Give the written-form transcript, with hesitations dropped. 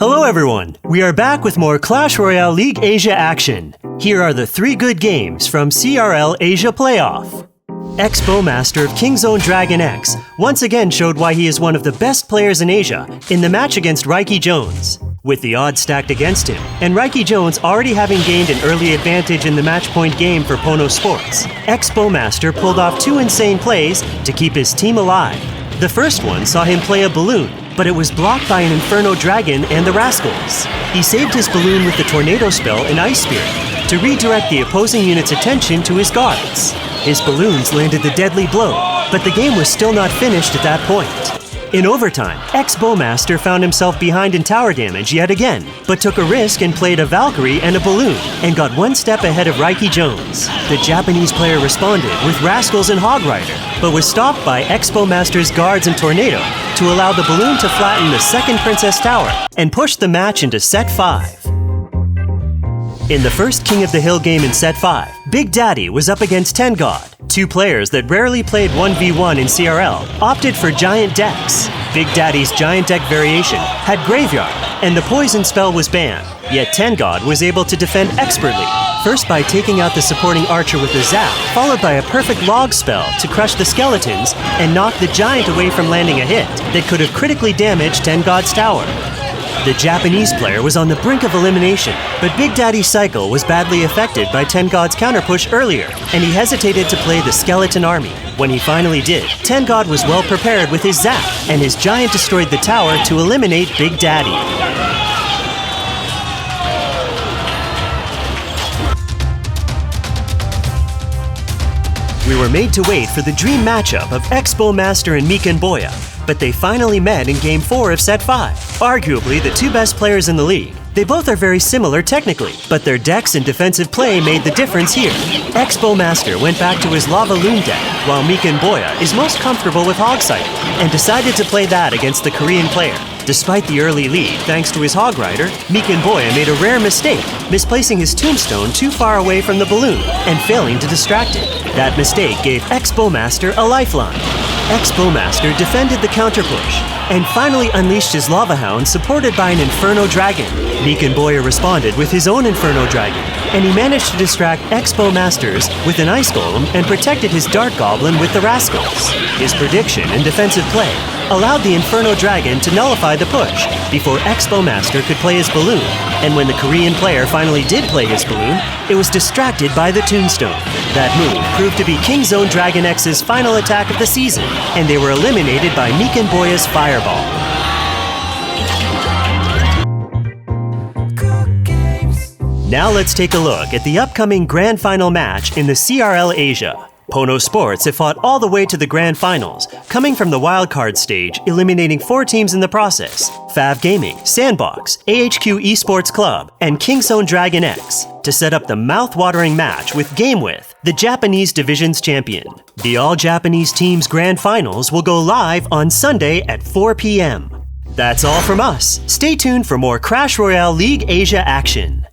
Hello everyone! We are back with more Clash Royale League Asia action. Here are the 3 good games from CRL Asia Playoff. Ex-Bowmaster of Kingzone Dragon X once again showed why he is one of the best players in Asia in the match against Reiki Jones. With the odds stacked against him, and Reiki Jones already having gained an early advantage in the match point game for Pono Sports, ex-Bowmaster pulled off 2 insane plays to keep his team alive. The first one saw him play a balloon, but it was blocked by an Inferno Dragon and the Rascals. He saved his balloon with the Tornado spell and Ice Spirit to redirect the opposing unit's attention to his guards. His balloons landed the deadly blow, but the game was still not finished at that point. In overtime, ex-Bowmaster found himself behind in tower damage yet again, but took a risk and played a Valkyrie and a balloon, and got 1 step ahead of Reiki Jones. The Japanese player responded with Rascals and Hog Rider, but was stopped by ex-Bowmaster's guards and Tornado to allow the balloon to flatten the second Princess Tower and push the match into Set 5. In the first King of the Hill game in Set 5, Big Daddy was up against Tengod. 2 players that rarely played 1v1 in CRL opted for Giant Decks. Big Daddy's Giant Deck variation had Graveyard, and the Poison spell was banned. Yet Tengod was able to defend expertly, first by taking out the supporting archer with a zap, followed by a perfect log spell to crush the skeletons and knock the giant away from landing a hit that could have critically damaged Tengod's tower. The Japanese player was on the brink of elimination, but Big Daddy's cycle was badly affected by Tengod's counterpush earlier, and he hesitated to play the skeleton army. When he finally did, Tengod was well prepared with his zap, and his giant destroyed the tower to eliminate Big Daddy. We were made to wait for the dream matchup of ex-Bowmaster and Meek and Boya, but they finally met in Game 4 of Set 5. Arguably the 2 best players in the league. They both are very similar technically, but their decks and defensive play made the difference here. Ex-Bowmaster went back to his Lava Loon deck, while Meek and Boya is most comfortable with Hog Cycle, and decided to play that against the Korean player. Despite the early lead, thanks to his Hog Rider, Meek and Boya made a rare mistake, misplacing his tombstone too far away from the balloon and failing to distract it. That mistake gave ex-Bowmaster a lifeline. Ex-Bowmaster defended the counterpush, and finally unleashed his Lava Hound supported by an Inferno Dragon. Meek and Boya responded with his own Inferno Dragon, and he managed to distract ex-Bowmasters with an Ice Golem and protected his Dart Goblin with the Rascals. His prediction and defensive play allowed the Inferno Dragon to nullify the push before ex-Bowmaster could play his balloon, and when the Korean player finally did play his balloon, it was distracted by the Tombstone. That move proved to be Kingzone Dragon X's final attack of the season, and they were eliminated by Meek and Boya's Fireball. Now let's take a look at the upcoming Grand Final match in the CRL Asia. Pono Sports have fought all the way to the Grand Finals, coming from the wildcard stage, eliminating 4 teams in the process: Fav Gaming, Sandbox, AHQ Esports Club, and Kingzone Dragon X, to set up the mouth-watering match with GameWith, the Japanese Division's champion. The all-Japanese team's Grand Finals will go live on Sunday at 4 p.m. That's all from us. Stay tuned for more Clash Royale League Asia action.